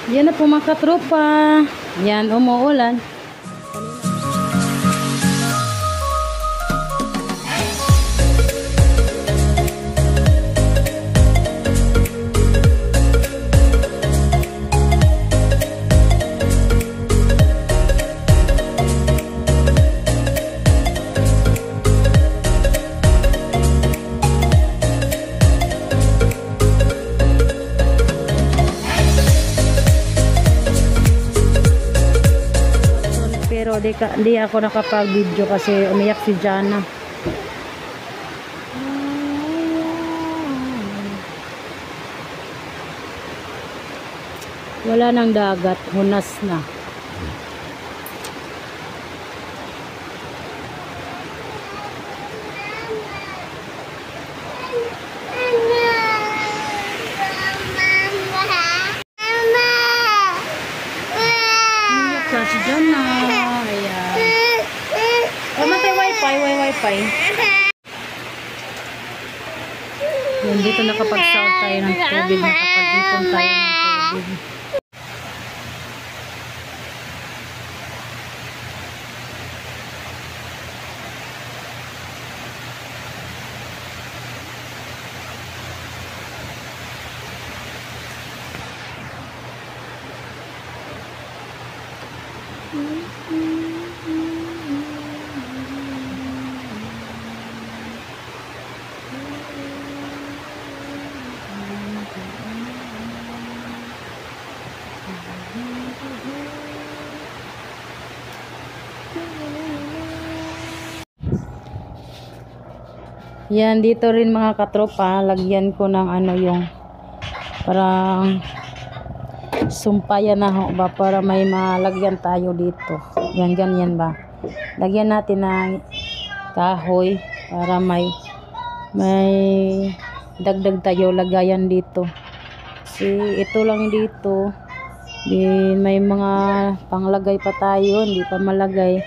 Yan na po mga katropa. Yan, umuulan. Pero di ako nakapag-video kasi umiyak si Jana. Wala nang dagat, hunas na. Umiyak si Jana. Wifi. Yan, dito nakapag-sound tayo ng tubig, nakapag-ipon tayo ng tubig. Yan, dito rin mga katropa, lagyan ko ng ano yung parang sumpayan na ba para may malagyan tayo dito. Yan, ganyan ba. Lagyan natin ng kahoy para may dagdag tayo lagayan dito. Kasi ito lang dito. May mga panglagay pa tayo, hindi pa malagay.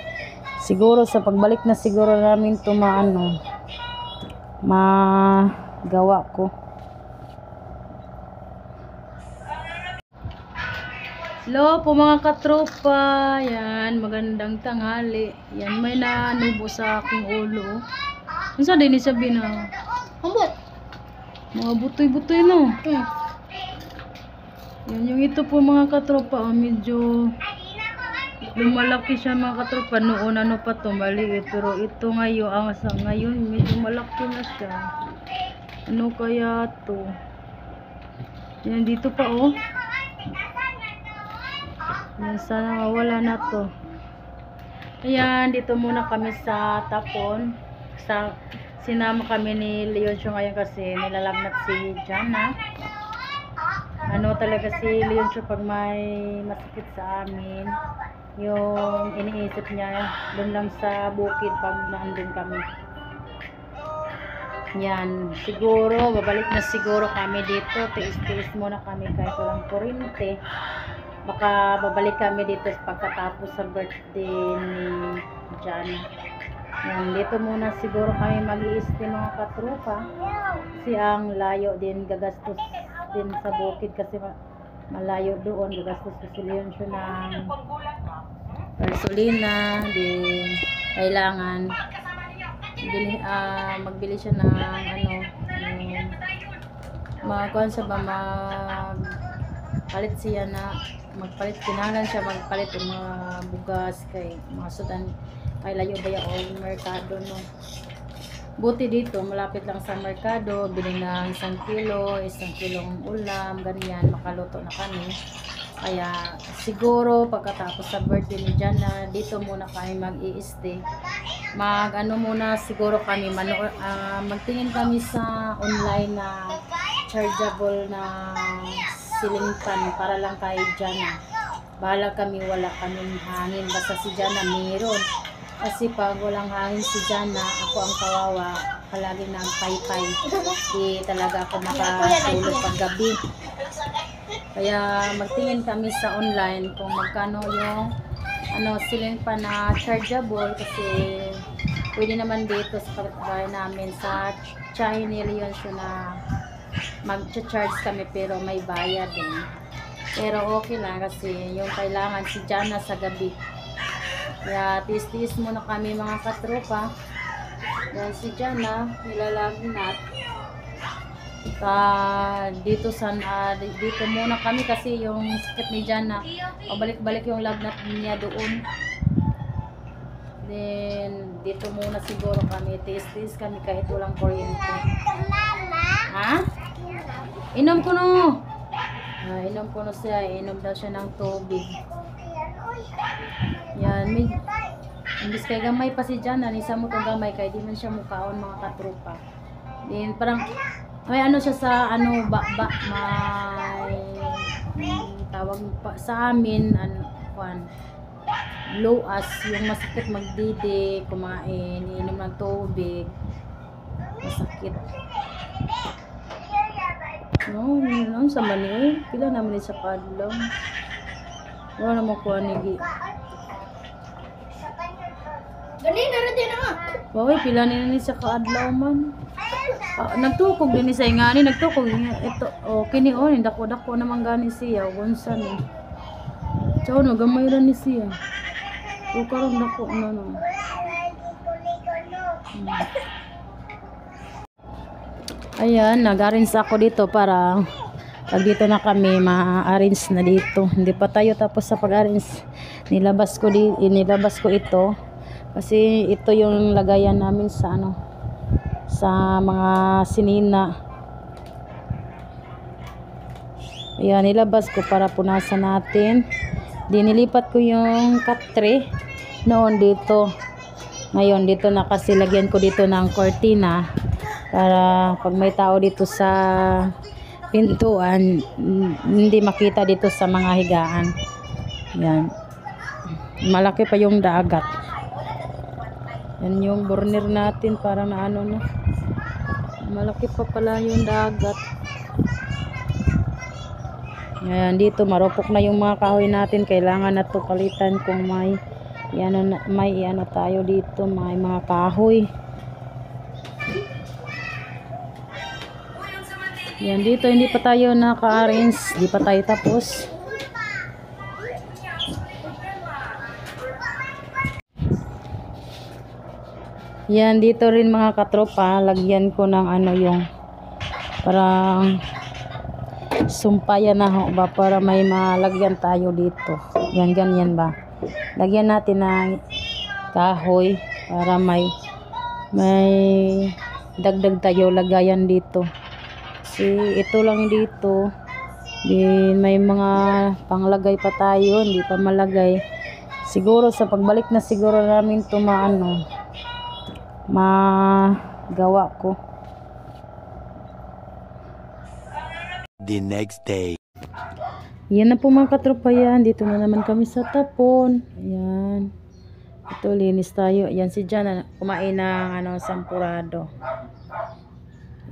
Siguro sa pagbalik na siguro namin ito magawa ko. Hello po mga katropa. Yan, magandang tanghali. Yan, may nanubo sa aking ulo. Ano sa din sabi na? Ambot. Mga butoy-butoy no. Yan, yung ito po mga katropa, medyo lumalaki siya mga katropa. Noon ano pa to, maliit. Pero ito ngayon, medyo malaki na siya. Ano kaya to? Yan, dito pa oh. Yan, sana wala na to. Ayan, dito muna kami sa Tapon. Sinama kami ni Leoncio ngayon kasi nilalagnat si Jana. Ano talaga si Leoncio pag may masakit sa amin, yung iniisip niya doon lang sa bukid pag naandun kami. Yan, siguro babalik na siguro kami dito. Tiis-tiis muna kami kahit walang kuryente. Baka babalik kami dito pagkatapos sa birthday ni Jana. Yan, dito muna siguro kami mag-i-stay mga katropa. Kasi ang layo din, gagastos din sa bukid kasi malayo doon. Gagastos ko si Leoncio ng gasolina. Din kailangan magbili siya ng magkuhan sa ba, magpalit siya na kinahalan siya magpalit ng mga bugas kay mga sudan ay layo ba yung merkado no. Buti dito malapit lang sa merkado, bili ng 1 kilong ulam, ganyan, makaluto na kami. Kaya siguro pagkatapos sa birthday ni Jana, dito muna kami mag-i-stay. Muna siguro kami magtingin kami sa online na chargeable na ceiling fan para lang kay Jana. Bahala kami, wala kaming hangin, basta si Jana meron. Kasi pag walang hangin si Jana, ako ang kawawa, palagi ng pay-pay. Di talaga ako makatulog pag gabi. Kaya magtingin kami sa online kung magkano yung ceiling fan na chargeable, kasi pwede naman dito sa kapitbahay namin sa China Leoncio na mag-charge kami pero may bayad din. Pero okay lang kasi yung kailangan si Jana sa gabi. Kaya tiis-tiis muna kami mga katropa. Yan si Jana, nilalagnat. Dito muna kami kasi yung sakit ni Jana, pabalik-balik yung lagnat niya doon. Then, dito muna siguro kami. Tiis-tiis kami kahit walang kuryente. Ha? Inom ko no. Inom ko no siya. Inom daw siya ng tubig. Yan. Imbis kay gamay pa si Jan. Anisa mo itong gamay. Kaya di man siya mukaon mga katropa. Then, parang may ano siya sa ano may tawag pa sa amin low as yung masakit magdidi, kumain, iinom ng tubig, masakit. No, sa mani, pila naman sa kadlaw. Wala naman kuha ni Gani na rin din ha. Waway, pila ni sa kadlaw man. Nagtukog din sa ingani, nagtukog ito. Kini dako-dako naman gani siya, gunsa ni. Ciao no, gamay ra ni siya. Karon dako no. Ayan, nag-arrange ako dito para pag dito na kami ma-arrange na dito. Hindi pa tayo tapos sa pag-arrange. Nilabas ko ito kasi ito yung lagayan namin sa sa mga sinina. Ayan, nilabas ko para punasan natin. Dinilipat ko yung katre noon dito. Ngayon dito na kasi lagyan ko dito ng cortina para pag may tao dito sa pintuan hindi makita dito sa mga higaan. Yan. Malaki pa yung dagat. Yan yung burner natin para na na. Malaki pa pala yung dagat. Ayan, dito marupok na yung mga kahoy natin. Kailangan na ito palitan kung may tayo dito, may mga kahoy. Yan, dito hindi pa tayo naka-arrange, hindi pa tayo tapos. Yan, dito rin mga katropa, lagyan ko ng yung parang sumpayan na ba para may malagyan tayo dito. Yan, ganyan ba. Lagyan natin ng kahoy para may dagdag tayo lagayan dito. Kasi ito lang dito. Din may mga panglagay pa tayo, hindi pa malagay. Siguro sa pagbalik na siguro namin ito magawa ko. The next day. Yan na po mga katropa yan. Dito na naman kami sa tapon. Ayan. Ito, linis tayo. Ayan si Jan. Kumain ng sampurado.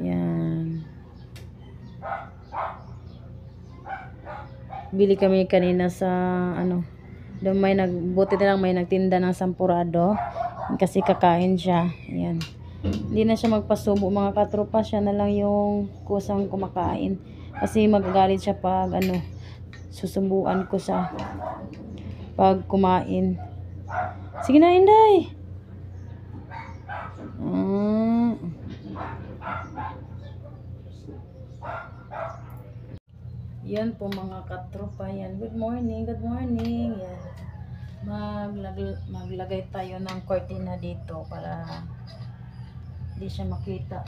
Ayan. Bili kami kanina sa doon buti na lang may nagtinda ng sampurado. Kasi kakain siya. Ayan. Hindi na siya magpasubo mga katropa. Siya na lang yung kusang kumakain. Kasi magagalit siya pag susumbuan ko sa pag kumain. Sige na, Inday. Yan po mga katropa. Yan. Good morning. Good morning. Yan. Maglagay tayo ng cortina dito para hindi siya makita.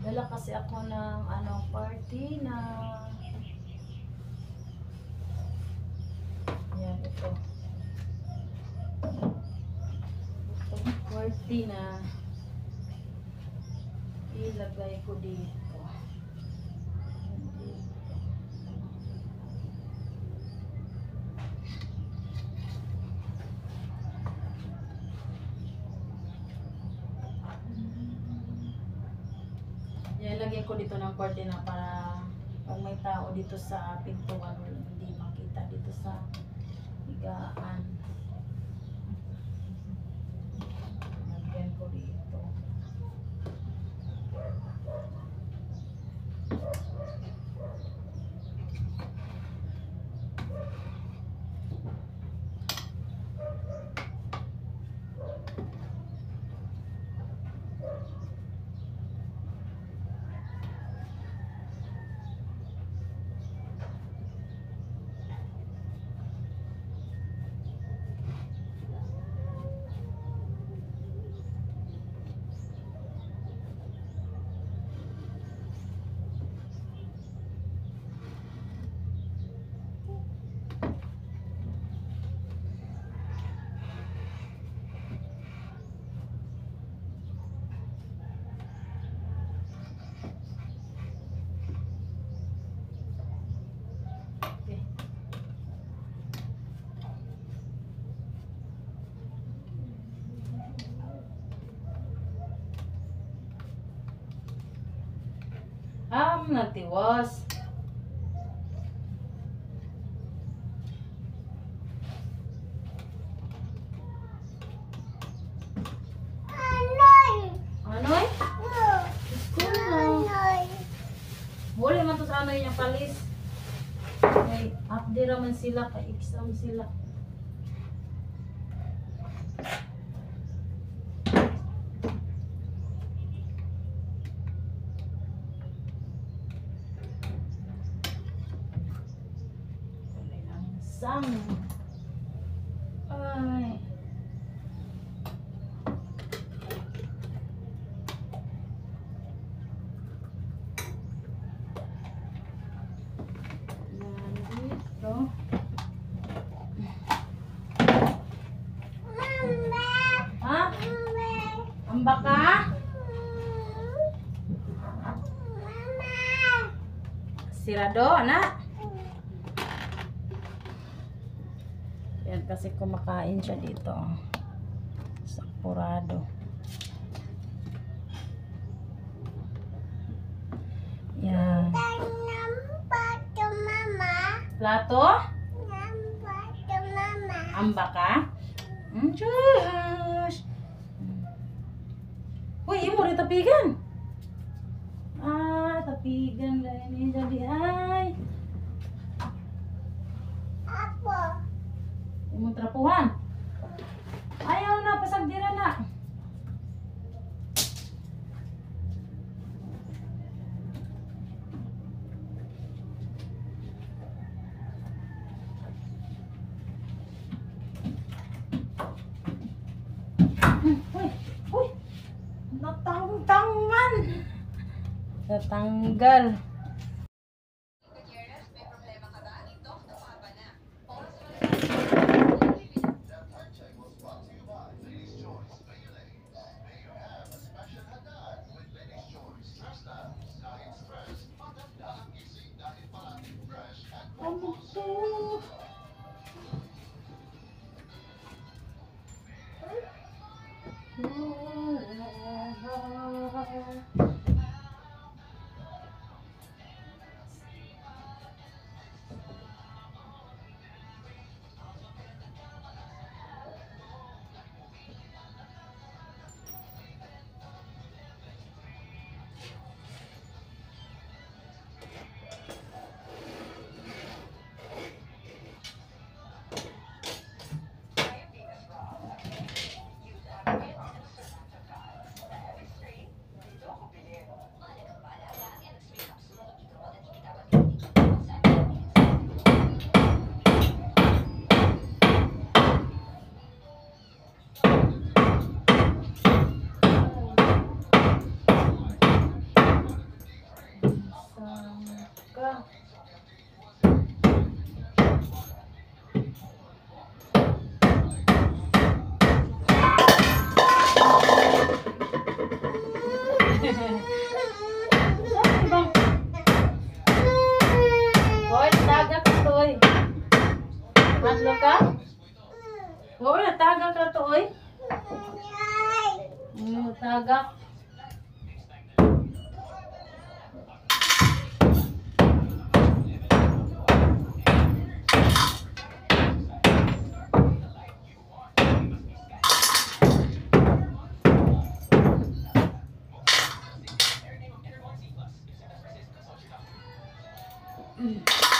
Dala kasi ako ng cortina. Yan, ito. Itong cortina ilagay ko dito. Lagyan ko dito ng cortina para pag may tao dito sa pintuan hindi makita dito sa higaan. Lagyan ko dito. Okay. Nagtiwas. Anoy? School na. Wala man to sa ano yung palis. Ay, update raman sila, ka-exam sila. Wala lang sang. Ay. Dito. Ha? Amba ka? Sirado, anak? Yan kasi kumakain siya dito. Sa Purado. Yan. Plato? Amba ka? Diyos! Uy, imo rin tapigan. Tapigan lang ini jadi ay. Imo trapuhan. Ayaw na, pasagdira na. Uy, natangtang man. Natanggal. Ano to? Hoy, tagak ka to, oy. Madlo ka? Hoy, tagak ka to, oy. Tagak. Mm.